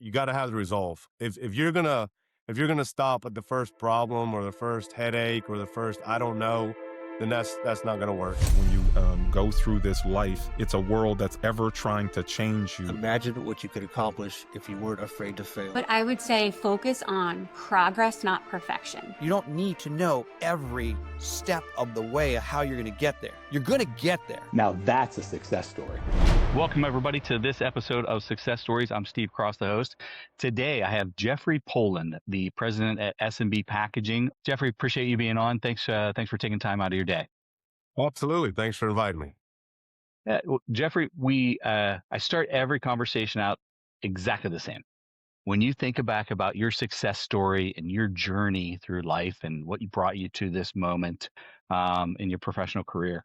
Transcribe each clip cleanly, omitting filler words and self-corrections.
you got to have the resolve. If you're gonna stop at the first problem or the first headache or the first I don't know, then that's not gonna work. When you go through this life, it's a world that's ever trying to change you. Imagine what you could accomplish if you weren't afraid to fail. But I would say focus on progress, not perfection. You don't need to know every step of the way of how you're going to get there. You're going to get there. Now that's a success story. Welcome, everybody, to this episode of Success Stories. I'm Steve Cross, the host. Today, I have Jeffrey Poulin, the president at SMB Packaging. Jeffrey, appreciate you being on. Thanks for taking time out of your day. Absolutely. Thanks for inviting me. Jeffrey, I start every conversation out exactly the same. When you think back about your success story and your journey through life and what brought you to this moment in your professional career,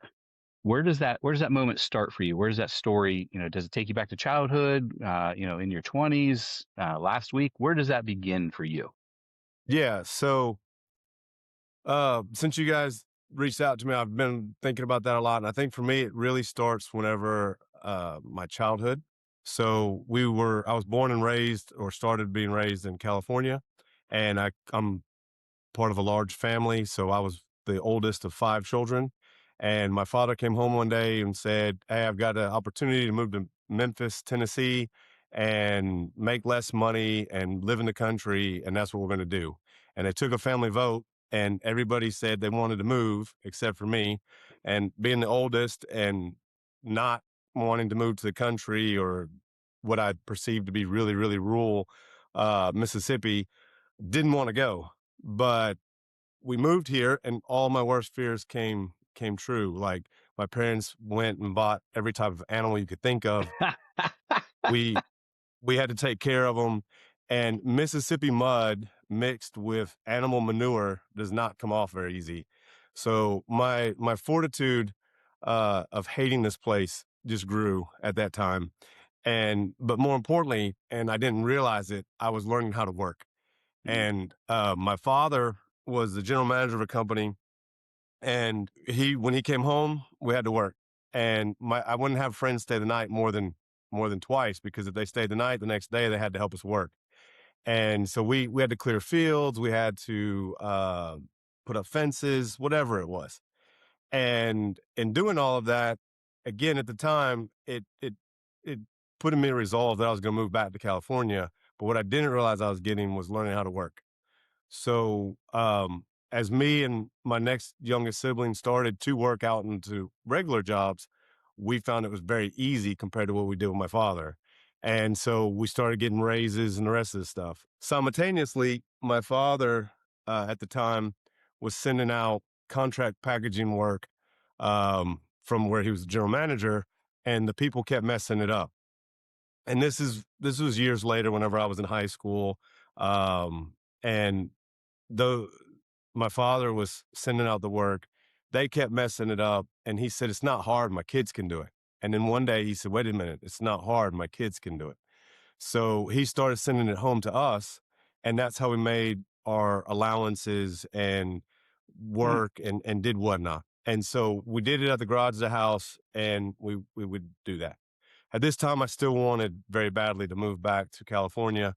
where does that moment start for you? Where does that story, does it take you back to childhood, in your 20s, last week? Where does that begin for you? Yeah. So since you guys reached out to me, I've been thinking about that a lot. And I think for me, it really starts whenever my childhood. So I was born and raised or started being raised in California, and I'm part of a large family. So I was the oldest of 5 children. And my father came home one day and said, "Hey, I've got an opportunity to move to Memphis, Tennessee, and make less money and live in the country. And that's what we're going to do." And they took a family vote, and everybody said they wanted to move except for me. And being the oldest and not wanting to move to the country or what I perceived to be really, really rural Mississippi, didn't want to go. But we moved here, and all my worst fears came true. Like, my parents went and bought every type of animal you could think of. we we had to take care of them, and Mississippi mud mixed with animal manure does not come off very easy. So my fortitude of hating this place just grew at that time. But more importantly, and I didn't realize it, I was learning how to work. And my father was the general manager of a company, and when he came home, we had to work. And I wouldn't have friends stay the night more than twice, because if they stayed the night, the next day they had to help us work. And so we had to clear fields, we had to put up fences, whatever it was. And in doing all of that, again, at the time, it put in me a resolve that I was going to move back to California. But what I didn't realize I was getting was learning how to work. So as me and my next youngest sibling started to work out into regular jobs, we found it was very easy compared to what we did with my father. And so we started getting raises and the rest of the stuff. Simultaneously, my father at the time was sending out contract packaging work from where he was the general manager, and the people kept messing it up. And this was years later, whenever I was in high school. And though my father was sending out the work, they kept messing it up. And he said, "It's not hard. My kids can do it." And then one day he said, "Wait a minute, it's not hard. My kids can do it." So he started sending it home to us. And that's how we made our allowances and work and did whatnot. And so we did it at the garage of the house, and we would do that. At this time, I still wanted very badly to move back to California.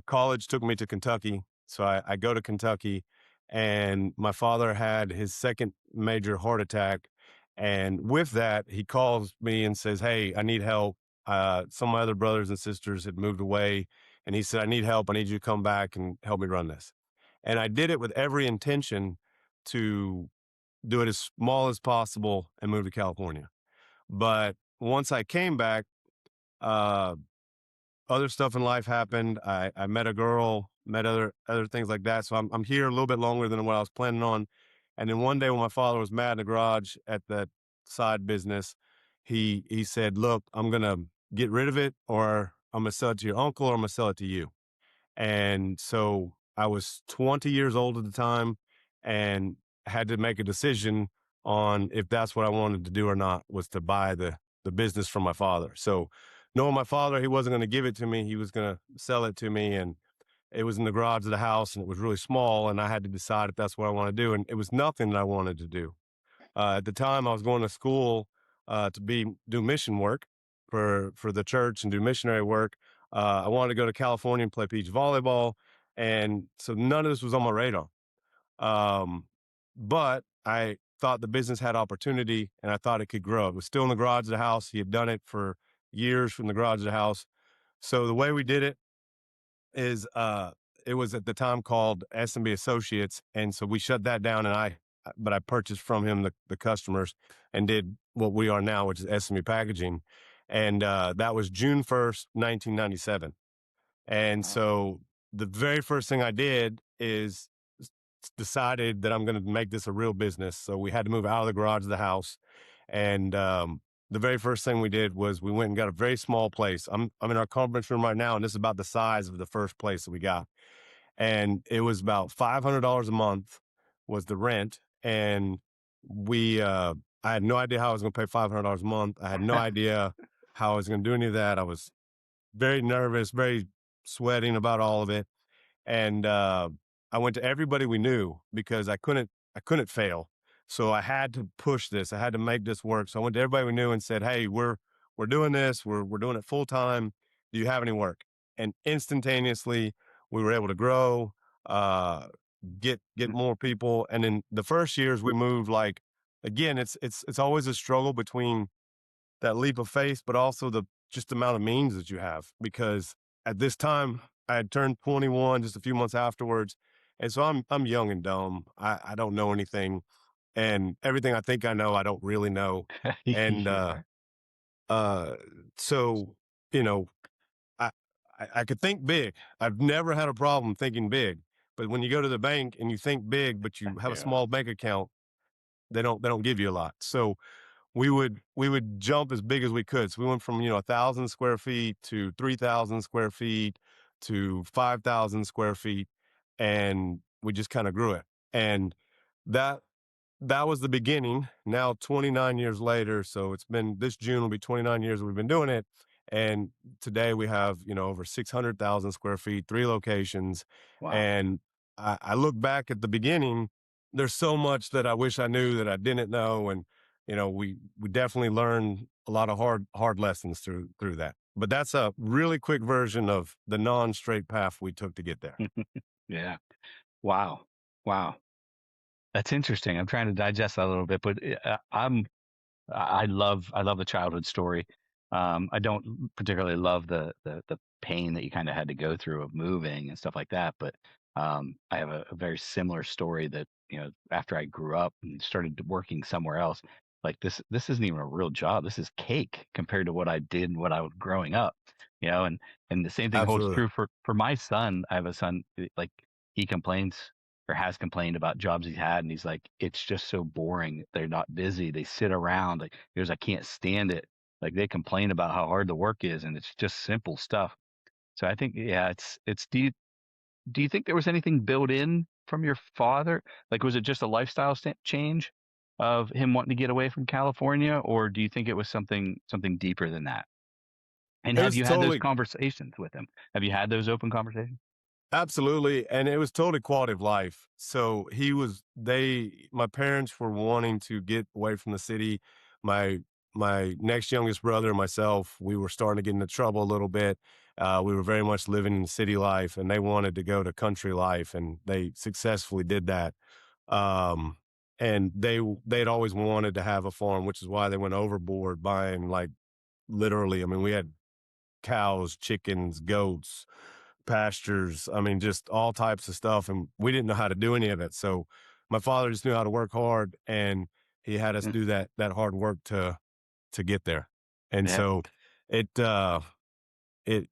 College took me to Kentucky. So I go to Kentucky, and my father had his second major heart attack. And with that, he calls me and says, "Hey, I need help. Some of my other brothers and sisters had moved away." And he said, "I need help. I need you to come back and help me run this." And I did it with every intention to do it as small as possible and move to California. But once I came back, uh, other stuff in life happened. I met a girl, met other things like that. So I'm here a little bit longer than what I was planning on. And then one day when my father was mad in the garage at that side business, he said, "Look, I'm gonna get rid of it, or I'm gonna sell it to your uncle, or I'm gonna sell it to you." And so I was 20 years old at the time, and had to make a decision on if that's what I wanted to do or not, was to buy the business from my father. So knowing my father, he wasn't going to give it to me. He was going to sell it to me. And it was in the garage of the house, and it was really small. And I had to decide if that's what I want to do. And it was nothing that I wanted to do. At the time, I was going to school to do mission work for the church and do missionary work. I wanted to go to California and play beach volleyball. And so none of this was on my radar. Um, but I thought the business had opportunity and I thought it could grow. It was still in the garage of the house. He had done it for years from the garage of the house. So the way we did it is it was at the time called SMB Associates. And so we shut that down and but I purchased from him the customers and did what we are now, which is SMB Packaging. And that was June 1st, 1997. And Wow. so the very first thing I did is decided that I'm going to make this a real business. So we had to move out of the garage of the house. And the very first thing we did was we went and got a very small place. I'm in our conference room right now, and this is about the size of the first place that we got. And it was about $500 a month was the rent. And I had no idea how I was going to pay $500 a month. I had no idea how I was going to do any of that. I was very nervous, very sweating about all of it. And I went to everybody we knew because I couldn't fail. So I had to push this. I had to make this work. So I went to everybody we knew and said, "Hey, we're doing this. We're doing it full time. Do you have any work?" And instantaneously, we were able to grow, uh, get more people. And in the first years, we moved like again. It's always a struggle between that leap of faith, but also the just amount of means that you have. Because at this time, I had turned 21 just a few months afterwards, and so I'm young and dumb. I don't know anything, and everything I think I know, I don't really know. And Yeah. uh, so you know, I, I could think big. I've never had a problem thinking big, but when you go to the bank and you think big, but you have a Yeah. small bank account, they don't give you a lot. So we would jump as big as we could. So we went from 1,000 square feet to 3,000 square feet to 5,000 square feet, and we just kind of grew it. And that that was the beginning. Now 29 years later, so it's been this June will be 29 years that we've been doing it. And today we have over 600,000 square feet, three locations, Wow. and I look back at the beginning. There's so much that I wish I knew that I didn't know, and we definitely learned a lot of hard lessons through that. But that's a really quick version of the non-straight path we took to get there. Yeah. Wow. Wow. That's interesting. I'm trying to digest that a little bit, but I love the childhood story. I don't particularly love the pain that you kind of had to go through of moving and stuff like that. But I have a very similar story that after I grew up and started working somewhere else, like this isn't even a real job. This is cake compared to what I did when I was growing up. And the same thing holds Absolutely. true for my son. I have a son like he complains or has complained about jobs he's had, and he's like, it's just so boring. They're not busy. They sit around. Like, he goes, I can't stand it. Like they complain about how hard the work is, and it's just simple stuff. So I think, yeah, it's. Do you think there was anything built in from your father? Like, was it just a lifestyle change of him wanting to get away from California, or do you think it was something deeper than that? And It have was you had those totally conversations with him? Have you had those open conversations? Absolutely, and it was totally quality of life. So my parents were wanting to get away from the city. My my next youngest brother and myself, we were starting to get into trouble a little bit. We were very much living in city life, and they wanted to go to country life, and they successfully did that. Um, and they'd always wanted to have a farm, which is why they went overboard buying like literally. I mean, we had cows, chickens, goats, pastures. I mean, just all types of stuff. And we didn't know how to do any of it. So my father just knew how to work hard, and he had us Mm. do that hard work to get there. And Yeah. so it it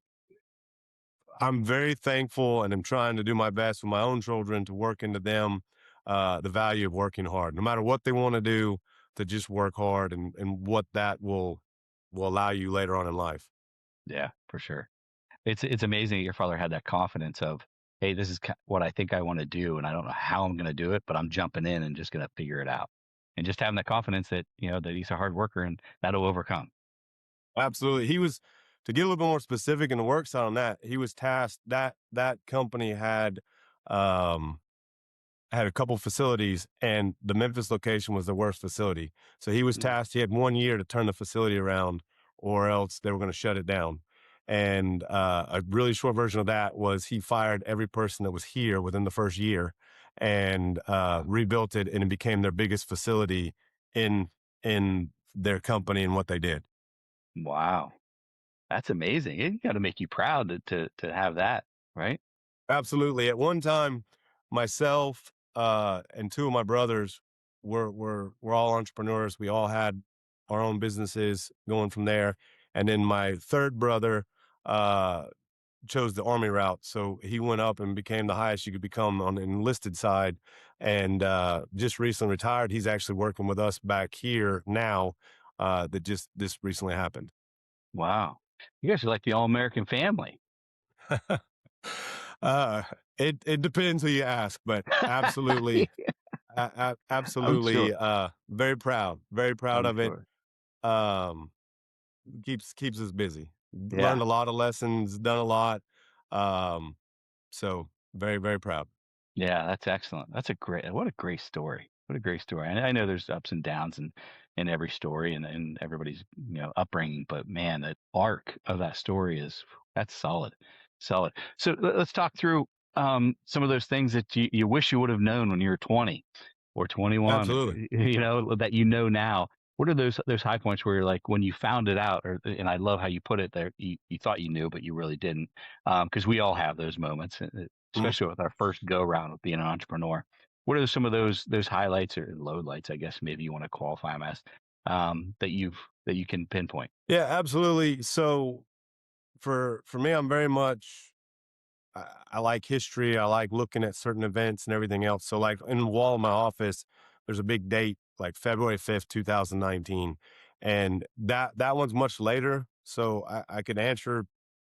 I'm very thankful, and I'm trying to do my best with my own children to work into them the value of working hard, no matter what they want to do, to just work hard, and what that will allow you later on in life. Yeah, for sure. It's amazing that your father had that confidence of, hey, this is what I think I want to do, and I don't know how I'm going to do it, but I'm jumping in and just going to figure it out. And just having that confidence that that he's a hard worker and that'll overcome. Absolutely. To get a little bit more specific in the work side on that, he was tasked that company um had a couple facilities, and the Memphis location was the worst facility. So he was Mm. tasked, he had 1 year to turn the facility around, or else they were going to shut it down. And a really short version of that was he fired every person that was here within the first year and rebuilt it, and it became their biggest facility in their company and what they did. Wow. That's amazing. It got to make you proud to have that, right? Absolutely. At one time, myself and two of my brothers were all entrepreneurs. We all had our own businesses going from there. And then my third brother uh, chose the army route, so he went up and became the highest you could become on the enlisted side, and just recently retired. He's actually working with us back here now. That just this recently happened. Wow. You guys are like the all-American family. uh, it depends who you ask, but absolutely, I'm sure. absolutely, very proud I'm of it. sure. Um, keeps us busy. Yeah. Learned a lot of lessons, done a lot. Um, so very proud. Yeah, that's excellent. What a great story. What a great story. And I know there's ups and downs in every story and everybody's, upbringing, but man, the arc of that story that's solid. Solid. So let's talk through some of those things that you wish you would have known when you were 20 or 21, Absolutely. that now. What are those high points where you're like when you found it out, and I love how you put it there, you thought you knew, but you really didn't. Because we all have those moments, Mhm. especially with our first go round with being an entrepreneur. What are some of those highlights or lowlights, I guess maybe you want to qualify them as, that you can pinpoint? Yeah, absolutely. So for me, I'm very much I like history. I like looking at certain events and everything else. So like in the wall of my office, there's a big date like February 5th, 2019. And that one's much later. So I could answer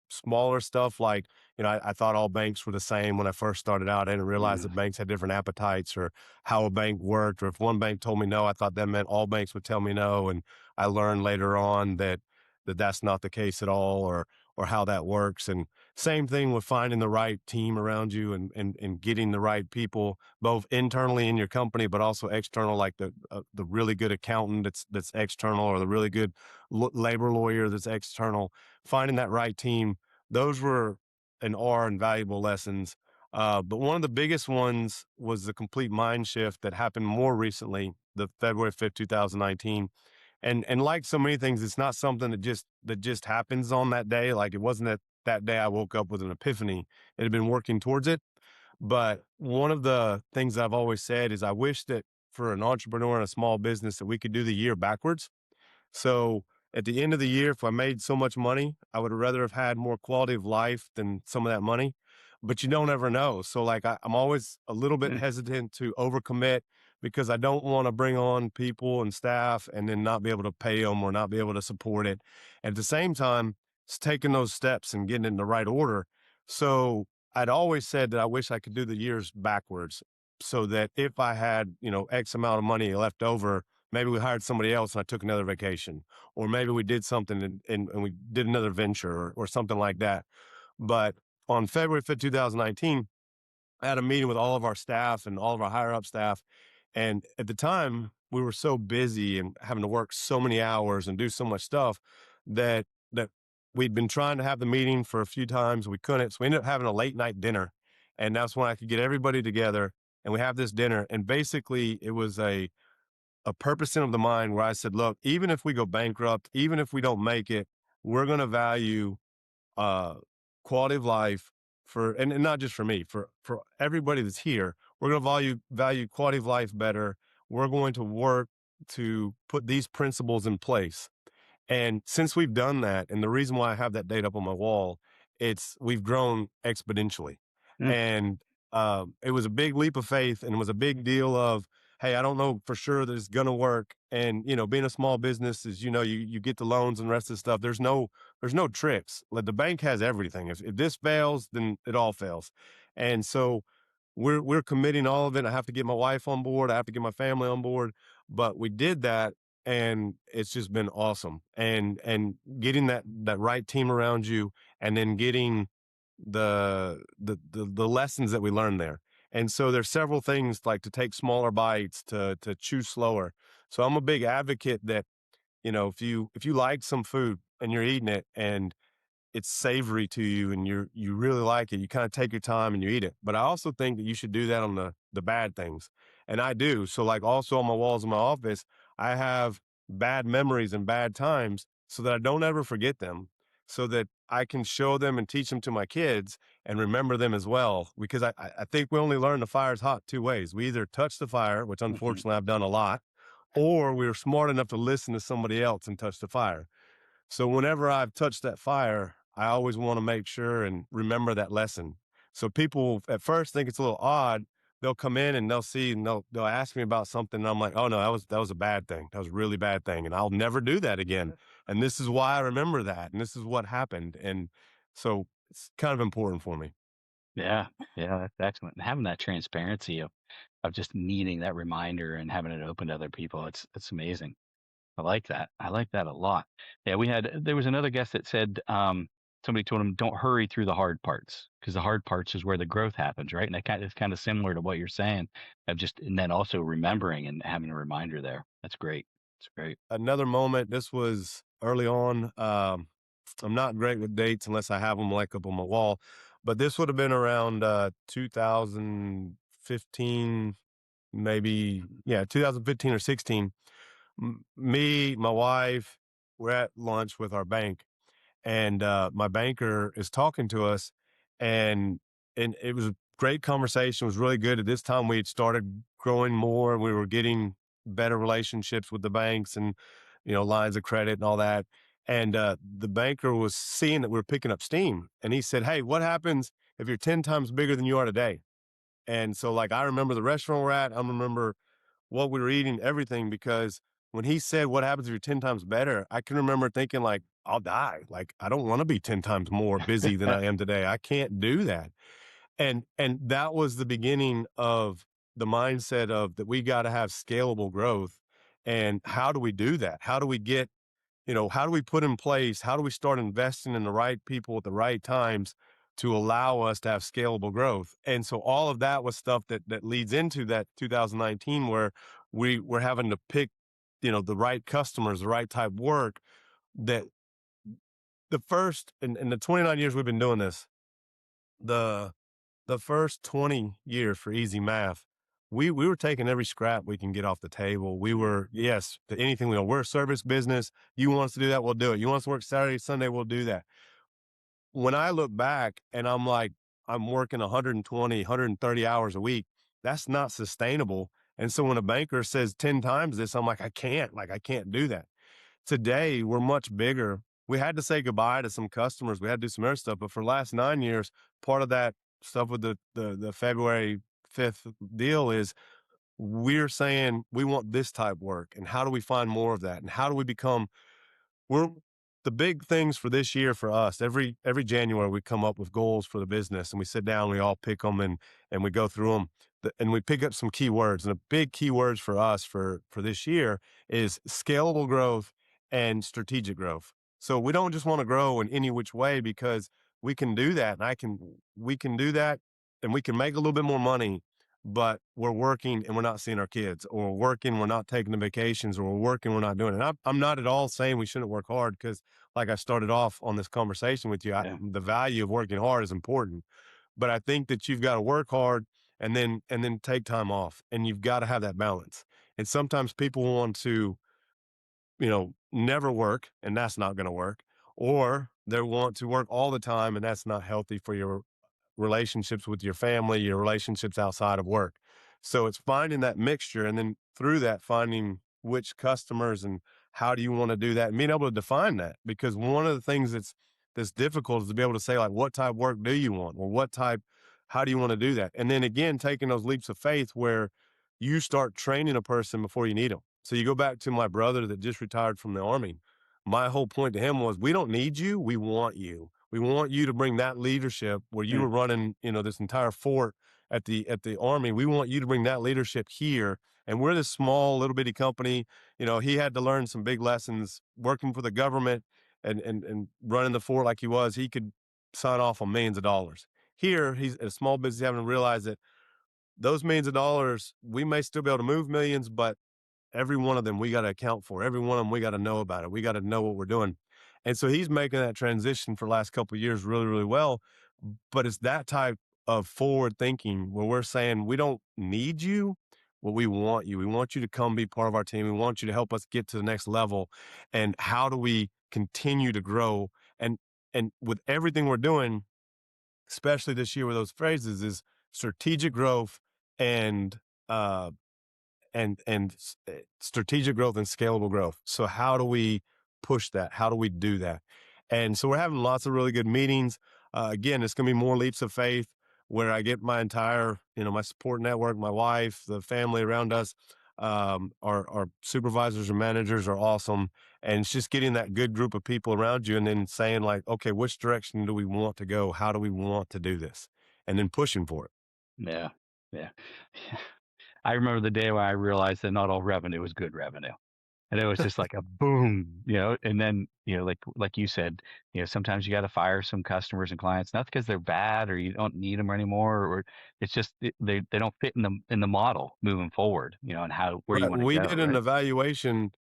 smaller stuff like, I thought all banks were the same when I first started out. I didn't realize Yeah. that banks had different appetites or how a bank worked. Or if one bank told me no, I thought that meant all banks would tell me no. And I learned later on that that's not the case at all, or how that works. And same thing with finding the right team around you and getting the right people, both internally in your company, but also external, like the really good accountant that's external, or the really good labor lawyer that's external. Finding that right team, those were and are invaluable lessons. But one of the biggest ones was the complete mind shift that happened more recently, the February 5th, 2019. And like so many things, it's not something that just happens on that day. Like it wasn't that day I woke up with an epiphany. It had been working towards it. But one of the things I've always said is I wish that for an entrepreneur and a small business that we could do the year backwards. So at the end of the year, if I made so much money, I would rather have had more quality of life than some of that money. But you don't ever know. So like I'm always a little bit Mm, hesitant to overcommit because I don't want to bring on people and staff and then not be able to pay them or not be able to support it. At the same time, it's taking those steps and getting in the right order. So I'd always said that I wish I could do the years backwards so that if I had, X amount of money left over, maybe we hired somebody else and I took another vacation, or maybe we did something and we did another venture or something like that. But on February 5th, 2019, I had a meeting with all of our staff and all of our higher up staff. And at the time, we were so busy and having to work so many hours and do so much stuff that we'd been trying to have the meeting for a few times. We couldn't. So we ended up having a late night dinner. And that's when I could get everybody together and we have this dinner. And basically it was a purposing of the mind where I said, look, even if we go bankrupt, even if we don't make it, we're going to value uh, quality of life and not just for me, for everybody that's here. We're going to value quality of life better. We're going to work to put these principles in place. And since we've done that, and the reason why I have that date up on my wall, we've grown exponentially. mm, And it was a big leap of faith, and it was a big deal of, hey, I don't know for sure that it's going to work. And being a small business is, you get the loans and the rest of the stuff. There's no tricks. Like the bank has everything. If this fails, then it all fails. And so we're committing all of it. I have to get my wife on board. I have to get my family on board. But we did that, and it's just been awesome. And getting that right team around you, and then getting the lessons that we learned there. And so there's several things like to take smaller bites, to chew slower. So I'm a big advocate that, if you like some food and you're eating it, and it's savory to you and you really like it. You kind of take your time and you eat it. But I also think that you should do that on the bad things. And I do. So like also on my walls in my office, I have bad memories and bad times so that I don't ever forget them, so that I can show them and teach them to my kids and remember them as well. Because I think we only learn the fire's hot two ways. We either touch the fire, which Mhm. unfortunately I've done a lot, or we were smart enough to listen to somebody else and touch the fire. So whenever I've touched that fire, I always want to make sure and remember that lesson. So people at first think it's a little odd. They'll come in and they'll see and they'll ask me about something. And I'm like, oh no, that was a bad thing. That was a really bad thing. And I'll never do that again. And this is why I remember that. And this is what happened. And so it's kind of important for me. Yeah, yeah, that's excellent. And having that transparency of just needing that reminder and having it open to other people, it's amazing. I like that. I like that a lot. Yeah, there was another guest that said somebody told him don't hurry through the hard parts because the hard parts is where the growth happens, right? And it's kind of similar to what you're saying of just and then also remembering and having a reminder there. That's great. It's great. Another moment, this was early on. I'm not great with dates unless I have them like up on my wall, but this would have been around 2015, maybe, yeah, 2015 or 16. Me, my wife, we're at lunch with our bank, and my banker is talking to us, and it was a great conversation. It was really good. At this time, we had started growing more. We were getting better relationships with the banks, and lines of credit and all that. And the banker was seeing that we were picking up steam, and he said, "Hey, what happens if you're 10 times bigger than you are today?" And so, like, I remember the restaurant we're at. I remember what we were eating, everything, because when he said, "What happens if you're 10 times better?" I can remember thinking, like, "I'll die. Like, I don't want to be 10 times more busy than I am today. I can't do that." And that was the beginning of the mindset of that we got to have scalable growth. And how do we do that? How do we get, how do we put in place, how do we start investing in the right people at the right times to allow us to have scalable growth? And so all of that was stuff that leads into that 2019 where we were having to pick, the right customers, the right type of work. That the first in the 29 years we've been doing this, the the first 20 years for easy math, we were taking every scrap we can get off the table. We were, yes, to anything we know. We're a service business. You want us to do that, we'll do it. You want us to work Saturday, Sunday, we'll do that. When I look back and I'm like, I'm working 120, 130 hours a week, that's not sustainable. And so when a banker says 10 times this, I'm like, I can't do that. Today, we're much bigger. We had to say goodbye to some customers. We had to do some other stuff. But for the last 9 years, part of that stuff with the February 5th deal is we're saying we want this type work. And how do we find more of that? And how do we become we're the big things for this year for us, every January we come up with goals for the business and we sit down, we all pick them and we go through them and we pick up some keywords. And the big keywords for us for this year is scalable growth and strategic growth. So we don't just want to grow in any which way because we can do that we can do that and we can make a little bit more money, but we're working and we're not seeing our kids, or we're working, we're not taking the vacations, or we're working, we're not doing it. And I'm not at all saying we shouldn't work hard because, like I started off on this conversation with you, Yeah. the value of working hard is important. But I think that you've got to work hard and then take time off, and you've got to have that balance. And sometimes people want to, never work, and that's not going to work, or they want to work all the time, and that's not healthy for your relationships with your family, your relationships outside of work. So it's finding that mixture and then through that finding which customers and how do you want to do that and being able to define that. Because one of the things that's difficult is to be able to say like what type of work do you want or how do you want to do that? And then again, taking those leaps of faith where you start training a person before you need them. So you go back to my brother that just retired from the army. My whole point to him was we don't need you, we want you. We want you to bring that leadership where you Mm. were running, this entire fort at the army. We want you to bring that leadership here. And we're this small little bitty company. He had to learn some big lessons working for the government and running the fort like he was. He could sign off on millions of dollars. Here, he's a small business having to realize that those millions of dollars, we may still be able to move millions, but every one of them we got to account for. Every one of them we got to know about it. We got to know what we're doing. And so he's making that transition for the last couple of years really, really well. But it's that type of forward thinking where we're saying we don't need you, well, we want you. We want you to come be part of our team. We want you to help us get to the next level. And how do we continue to grow? And with everything we're doing, especially this year with those phrases, is strategic growth and uh strategic growth and scalable growth. So how do we push that? How do we do that? And so we're having lots of really good meetings. Again, it's going to be more leaps of faith where I get my entire, my support network, my wife, the family around us, our supervisors or managers are awesome. And it's just getting that good group of people around you and then saying like, okay, which direction do we want to go? How do we want to do this? And then pushing for it. Yeah. Yeah. I remember the day when I realized that not all revenue was good revenue. And it was just like a boom, and then, like you said, sometimes you got to fire some customers and clients, not because they're bad or you don't need them anymore, or it's just they don't fit in the model moving forward, and where you Right. want to We go, did an right? evaluation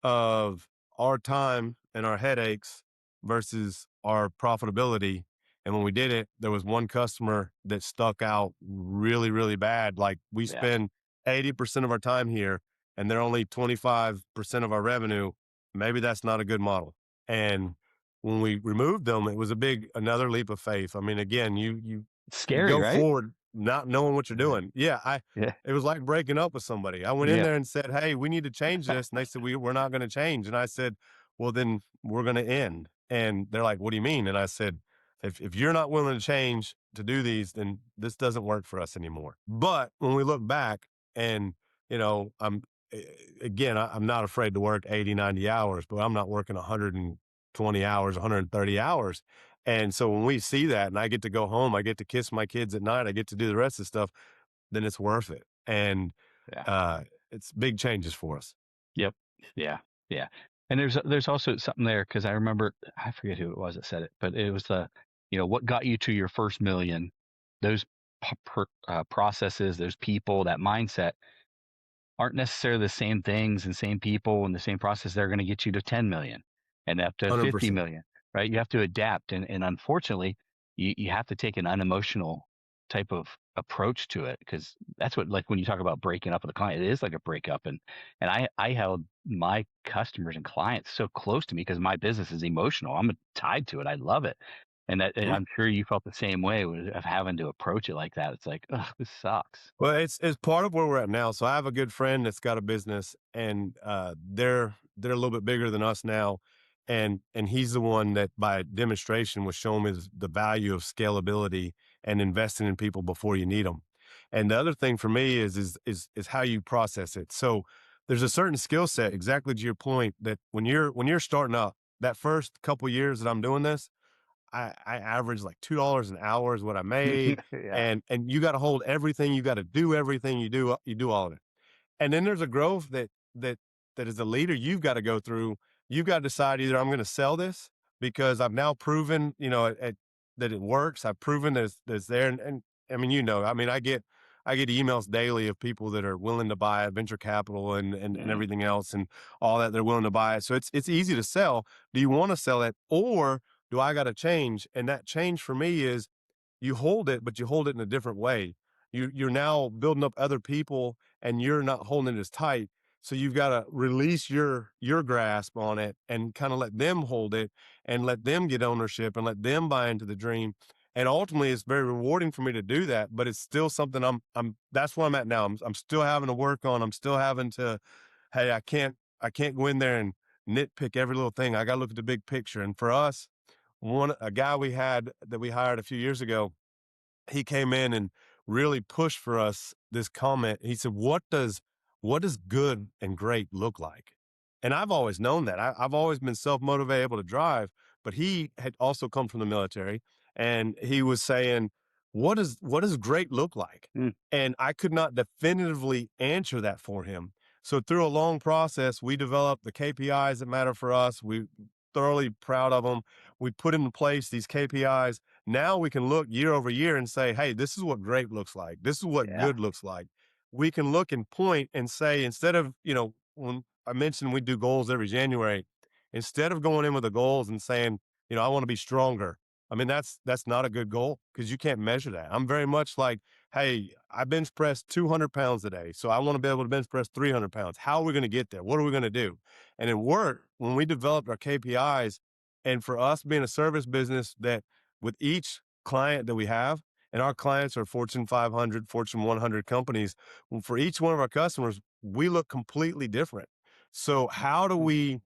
of our time and our headaches versus our profitability. And when we did it, there was one customer that stuck out really, really bad. Like we Yeah. spend 80% of our time here and they're only 25% of our revenue. Maybe that's not a good model. And when we removed them, it was another leap of faith. I mean, again, It's you scary, go right? forward not knowing what you're Yeah. doing. Yeah. Yeah. It was like breaking up with somebody. I went in Yeah. there and said, "Hey, we need to change this." And they said, we're not going to change. And I said, well, then we're going to end. And they're like, what do you mean? And I said, if you're not willing to change to do these, then this doesn't work for us anymore. But when we look back and, I'm, again, I'm not afraid to work 80, 90 hours, but I'm not working 120 hours, 130 hours. And so when we see that and I get to go home, I get to kiss my kids at night, I get to do the rest of the stuff, then it's worth it. And Yeah. uh, it's big changes for us. Yep. Yeah. Yeah. And there's also something there because I remember, I forget who it was that said it, but it was what got you to your first million, those processes, those people, that mindset aren't necessarily the same things and same people and the same process that are going to get you to 10 million and up to 50 100%. million, right? You have to adapt. And unfortunately, you have to take an unemotional type of approach to it because that's what, like when you talk about breaking up with a client, it is like a breakup. And I held my customers and clients so close to me because my business is emotional. I'm tied to it. I love it. And I'm sure you felt the same way of having to approach it like that. It's like, ugh, this sucks. Well, it's part of where we're at now. So I have a good friend that's got a business, and they're a little bit bigger than us now, and he's the one that by demonstration was showing me the value of scalability and investing in people before you need them. And the other thing for me is how you process it. So there's a certain skill set, exactly to your point, that when you're starting up, that first couple years that I'm doing this, I average like $2 an hour is what I made, Yeah. and you gotta hold everything, you gotta do everything, you do all of it. And then there's a growth that that as a leader, you've gotta go through. You've got to decide either I'm gonna sell this because I've now proven, that it works. I've proven that it's there. And I mean, I mean, I get emails daily of people that are willing to buy it, venture capital and Mm, everything else and all that they're willing to buy it. So it's easy to sell. Do you want to sell it or do I got to change? And that change for me is you hold it, but you hold it in a different way. You're now building up other people and you're not holding it as tight. So you've got to release your grasp on it and kind of let them hold it and let them get ownership and let them buy into the dream. And ultimately it's very rewarding for me to do that, but it's still something I'm that's where I'm at now. I'm still having to work on. I'm still having to, hey, I can't go in there and nitpick every little thing. I got to look at the big picture. And for us, a guy we had that we hired a few years ago, he came in and really pushed for us this comment. He said, what does good and great look like? And I've always known that. I've always been self-motivated, able to drive, but he had also come from the military and he was saying, what does great look like? mm, And I could not definitively answer that for him. So through a long process, we developed the KPIs that matter for us. We thoroughly proud of them. We put into place these KPIs. Now we can look year over year and say, hey, this is what great looks like. This is what yeah. good looks like. We can look and point and say, instead of, when I mentioned we do goals every January, instead of going in with the goals and saying, I want to be stronger. I mean, that's not a good goal because you can't measure that. I'm very much like, hey, I bench press 200 pounds a day. So I want to be able to bench press 300 pounds. How are we going to get there? What are we going to do? And in work, when we developed our KPIs, and for us being a service business that with each client that we have, and our clients are Fortune 500, Fortune 100 companies, well, for each one of our customers, we look completely different. So how do we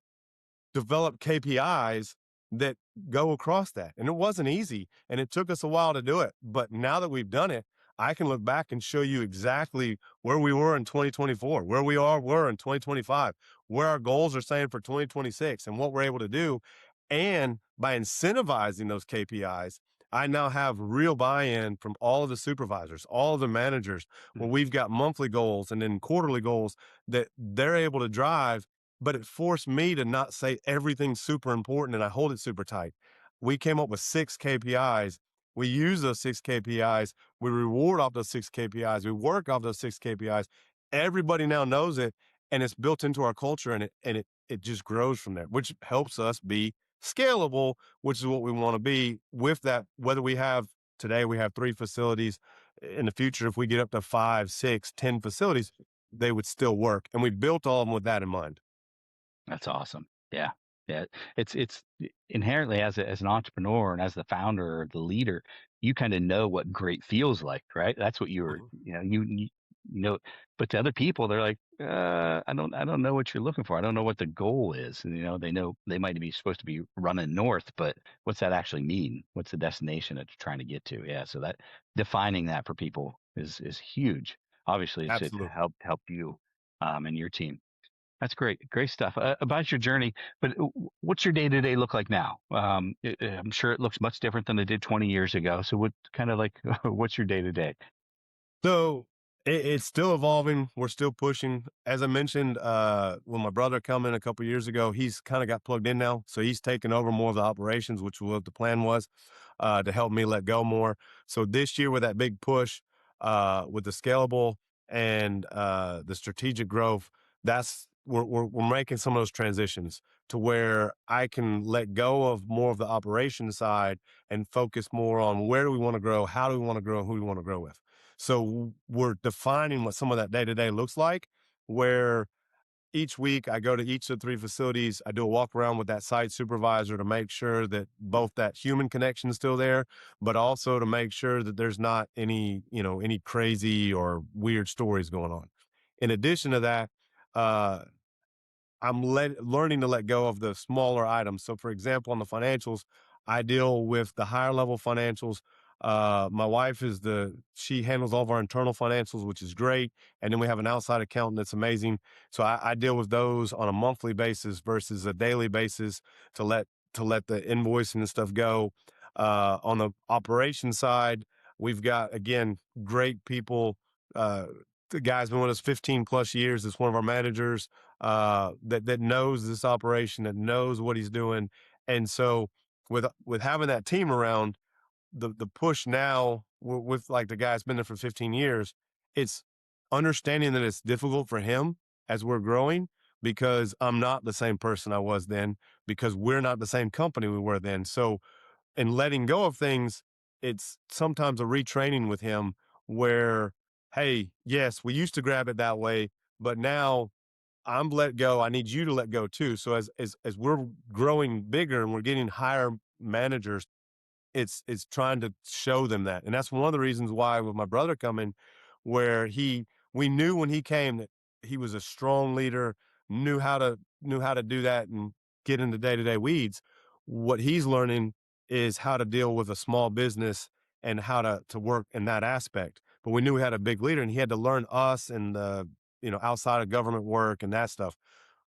develop KPIs that go across that? And it wasn't easy, and it took us a while to do it. But now that we've done it, I can look back and show you exactly where we were in 2024, where were in 2025, where our goals are saying for 2026, and what we're able to do. And by incentivizing those KPIs, I now have real buy-in from all of the supervisors, all of the managers, where we've got monthly goals and then quarterly goals that they're able to drive. But it forced me to not say everything's super important and I hold it super tight. We came up with 6 KPIs. We use those 6 KPIs. We reward off those 6 KPIs. We work off those 6 KPIs. Everybody now knows it, and it's built into our culture, and it just grows from there, which helps us be scalable, which is what we want to be with that. Whether we have today, we have 3 facilities. In the future, if we get up to 5, 6, 10 facilities, they would still work. And we built all of them with that in mind. That's awesome. Yeah. Yeah. It's inherently as an entrepreneur and as the founder or the leader, you kind of know what great feels like, right? That's what you were, Mhm. you know, but to other people, they're like, I don't know what you're looking for. I don't know what the goal is. And, they know they might be supposed to be running north, but what's that actually mean? What's the destination that you're trying to get to? Yeah. So that defining that for people is huge. Obviously to Absolutely. help you, and your team. That's great. Great stuff. About your journey, but what's your day-to-day look like now? I'm sure it looks much different than it did 20 years ago. So what kind of like, what's your day-to-day? So it's still evolving. We're still pushing. As I mentioned, when my brother come in a couple years ago, he's kind of got plugged in now. So he's taken over more of the operations, which was the plan was, to help me let go more. So this year with that big push, with the scalable and the strategic growth, that's we're making some of those transitions to where I can let go of more of the operation side and focus more on where do we want to grow, how do we want to grow, who do we want to grow with. So we're defining what some of that day to day looks like, where each week I go to each of the 3 facilities. I do a walk around with that site supervisor to make sure that both that human connection is still there, but also to make sure that there's not any crazy or weird stories going on. In addition to that, uh, I'm learning to let go of the smaller items. So, for example, on the financials, I deal with the higher level financials. My wife she handles all of our internal financials, which is great. And then we have an outside accountant that's amazing. So I deal with those on a monthly basis versus a daily basis to let the invoicing and stuff go. On the operation side, we've got, again, great people. The guy's been with us 15 plus years. It's one of our managers that knows this operation, that knows what he's doing. And so with having that team around, the push now with like the guy that's been there for 15 years, it's understanding that it's difficult for him as we're growing because I'm not the same person I was then, because we're not the same company we were then. So in letting go of things, it's sometimes a retraining with him where, hey, yes, we used to grab it that way, but now I'm let go. I need you to let go too. So as we're growing bigger and we're getting higher managers, it's trying to show them that. And that's one of the reasons why with my brother coming, where we knew when he came that he was a strong leader, knew how to do that and get into day-to-day weeds. What he's learning is how to deal with a small business and how to work in that aspect. But we knew we had a big leader and he had to learn us and the, outside of government work and that stuff.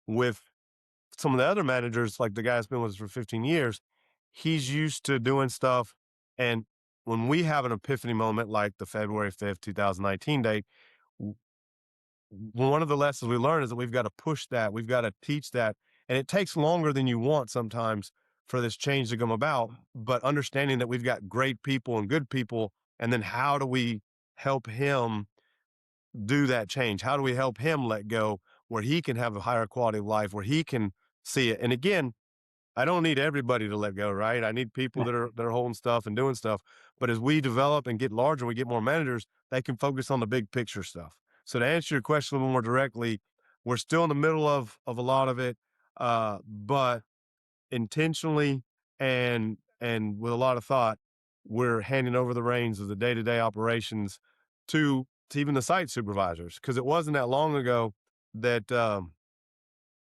With some of the other managers, like the guy that's been with us for 15 years, he's used to doing stuff. And when we have an epiphany moment, like the February 5th, 2019 date, w- one of the lessons we learn is that we've got to push that. We've got to teach that. And it takes longer than you want sometimes for this change to come about. But understanding that we've got great people and good people, and then how do we help him do that change? How do we help him let go where he can have a higher quality of life, where he can see it? And again, I don't need everybody to let go, right? I need people that are holding stuff and doing stuff. But as we develop and get larger, we get more managers, they can focus on the big picture stuff. So to answer your question a little more directly, we're still in the middle of a lot of it, but intentionally and with a lot of thought, we're handing over the reins of the day-to-day operations to even the site supervisors. Because it wasn't that long ago that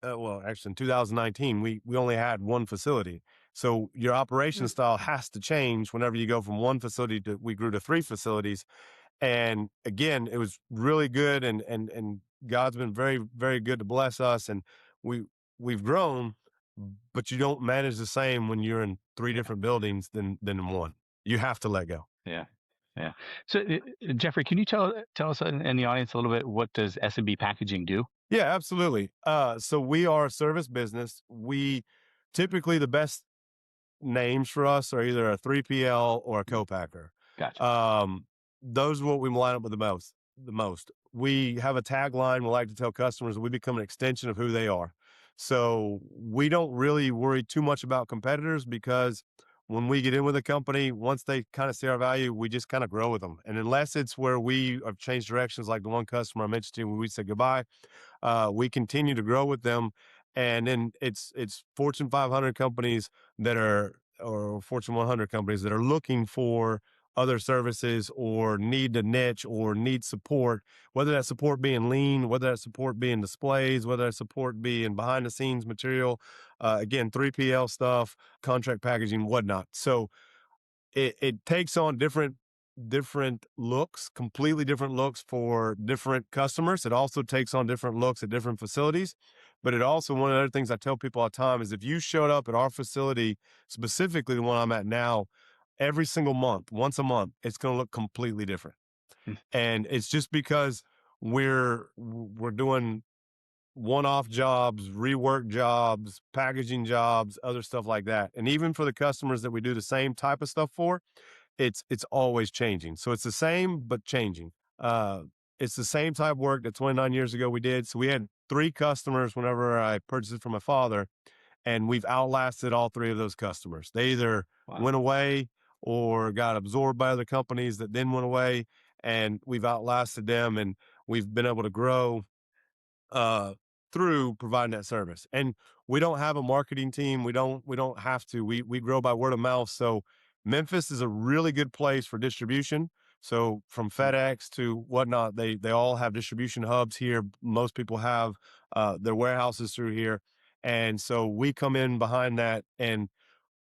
well, actually in 2019, we only had one facility. So your operation Mm. style has to change whenever you go from one facility to we grew to three facilities. And again, it was really good and God's been very, very good to bless us and we we've grown, but you don't manage the same when you're in three Yeah. different buildings than in one. You have to let go. Yeah. Yeah. So, Jeffrey, can you tell us and the audience a little bit, what does SMB Packaging do? Yeah, absolutely. So we are a service business. We typically the best names for us are either a 3PL or a co-packer. Gotcha. Um, those are what we line up with the most. We have a tagline we like to tell customers we become an extension of who they are. So we don't really worry too much about competitors because when we get in with a company, once they kind of see our value, we just kind of grow with them. And unless it's where we have changed directions, like the one customer I mentioned to you when we said goodbye, we continue to grow with them. And then it's Fortune 500 companies that are or Fortune 100 companies that are looking for other services or need a niche or need support, whether that support being lean, whether that support being displays, whether that support being behind the scenes material, again, 3PL stuff, contract packaging, whatnot. So it takes on different looks, completely different looks for different customers. It also takes on different looks at different facilities. But it also, one of the other things I tell people all the time is if you showed up at our facility, specifically the one I'm at now, every single month, once a month, it's going to look completely different. Hmm. And it's just because we're doing one-off jobs, rework jobs, packaging jobs, other stuff like that. And even for the customers that we do the same type of stuff for, it's always changing. So it's the same but changing. Uh, it's the same type of work that 29 years ago we did. So we had three customers whenever I purchased it from my father, and we've outlasted all three of those customers. They either Wow. went away or got absorbed by other companies that then went away, and we've outlasted them, and we've been able to grow uh, through providing that service. And we don't have a marketing team. We don't have to. We grow by word of mouth. So Memphis is a really good place for distribution. So from Hmm. FedEx to whatnot, they all have distribution hubs here. Most people have their warehouses through here. And so we come in behind that and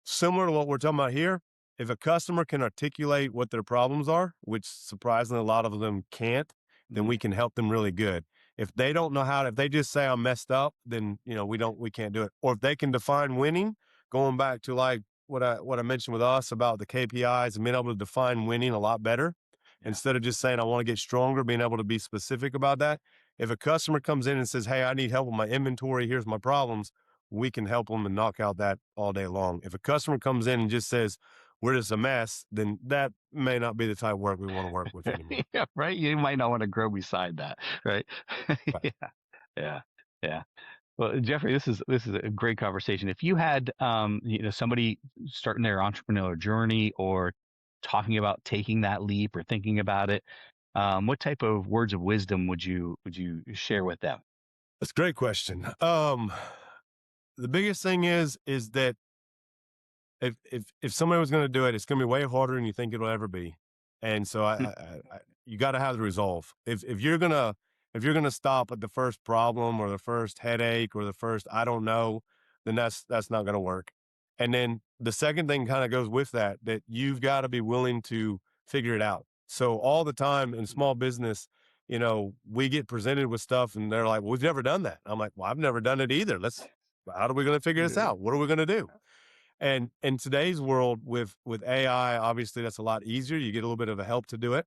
similar to what we're talking about here, if a customer can articulate what their problems are, which surprisingly a lot of them can't, then Hmm. we can help them really good. If they don't know how to, if they just say I'm messed up, then we can't do it. Or if they can define winning, going back to like what I mentioned with us about the KPIs and being able to define winning a lot better, Yeah. instead of just saying I want to get stronger, being able to be specific about that. If a customer comes in and says, "Hey, I need help with my inventory. Here's my problems," we can help them and knock out that all day long. If a customer comes in and just says, we're just a mess, then that may not be the type of work we want to work with anymore. Yeah, right. You might not want to grow beside that, right? Right. Yeah, yeah, yeah. Well, Jeffrey, this is a great conversation. If you had, somebody starting their entrepreneurial journey or talking about taking that leap or thinking about it, what type of words of wisdom would you share with them? That's a great question. The biggest thing is that if somebody was going to do it, it's going to be way harder than you think it'll ever be. And so you got to have the resolve. If you're gonna stop at the first problem or the first headache or the first I don't know, then that's not going to work. And then the second thing kind of goes with that you've got to be willing to figure it out. So all the time in small business, we get presented with stuff and they're like, well, we've never done that. I'm like, well, I've never done it either. How are we going to figure this Yeah. out? What are we going to do? And in today's world with AI, obviously that's a lot easier. You get a little bit of a help to do it.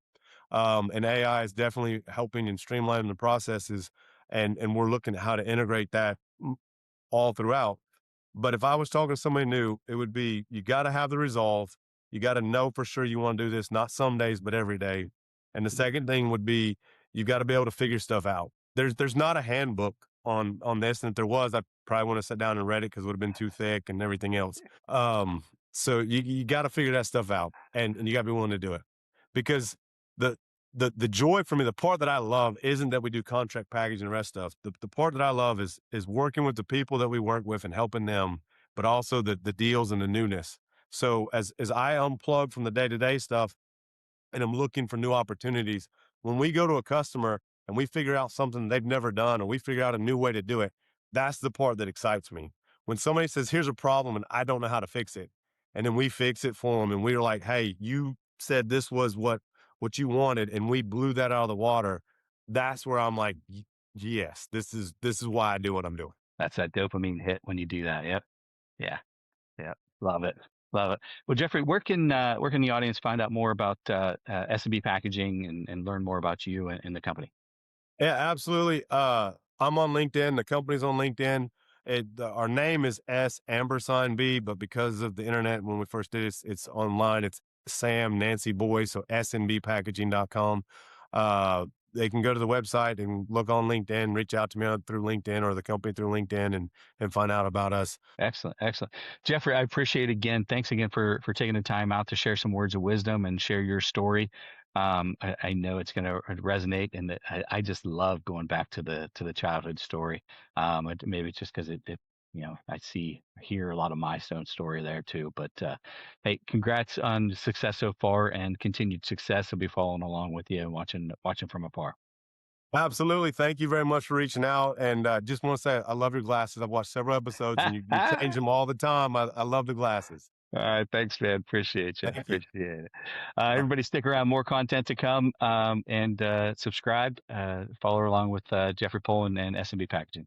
And AI is definitely helping and streamlining the processes. And we're looking at how to integrate that all throughout. But if I was talking to somebody new, it would be, you got to have the resolve. You got to know for sure you want to do this, not some days, but every day. And the second thing would be, you got to be able to figure stuff out. There's not a handbook on this, and if there was, I probably wouldn't have sat down and read it because it would have been too thick and everything else. So you got to figure that stuff out, and you got to be willing to do it, because the the joy for me, the part that I love, isn't that we do contract packaging and the rest stuff. The part that I love is working with the people that we work with and helping them, but also the deals and the newness. So as I unplug from the day to day stuff, and I'm looking for new opportunities, when we go to a customer and we figure out something they've never done, or we figure out a new way to do it, that's the part that excites me. When somebody says, here's a problem and I don't know how to fix it, and then we fix it for them, and we're like, hey, you said this was what you wanted, and we blew that out of the water. That's where I'm like, yes, this is why I do what I'm doing. That's that dopamine hit when you do that. Yep. Yeah. Yeah. Love it. Love it. Well, Jeffrey, where can the audience find out more about SMB Packaging and learn more about you and the company? Yeah, absolutely. I'm on LinkedIn. The company's on LinkedIn. Our name is S&B, but because of the internet, when we first did it, it's online. It's Sam Nancy Boy, so smbpackaging.com. They can go to the website and look on LinkedIn, reach out to me through LinkedIn, or the company through LinkedIn, and find out about us. Excellent. Excellent. Jeffrey, I appreciate it again. Thanks again for taking the time out to share some words of wisdom and share your story. I know it's going to resonate, and I just love going back to the childhood story. Maybe it's just because it I hear a lot of my own story there too. But hey, congrats on the success so far, and continued success. I'll be following along with you and watching from afar. Absolutely. Thank you very much for reaching out. And just want to say, I love your glasses. I've watched several episodes, and you change them all the time. I love the glasses. All right, thanks, man. Appreciate you. Thank you. Appreciate it. Everybody, stick around. More content to come, and subscribe. Follow along with Jeffrey Poulin and SMB Packaging.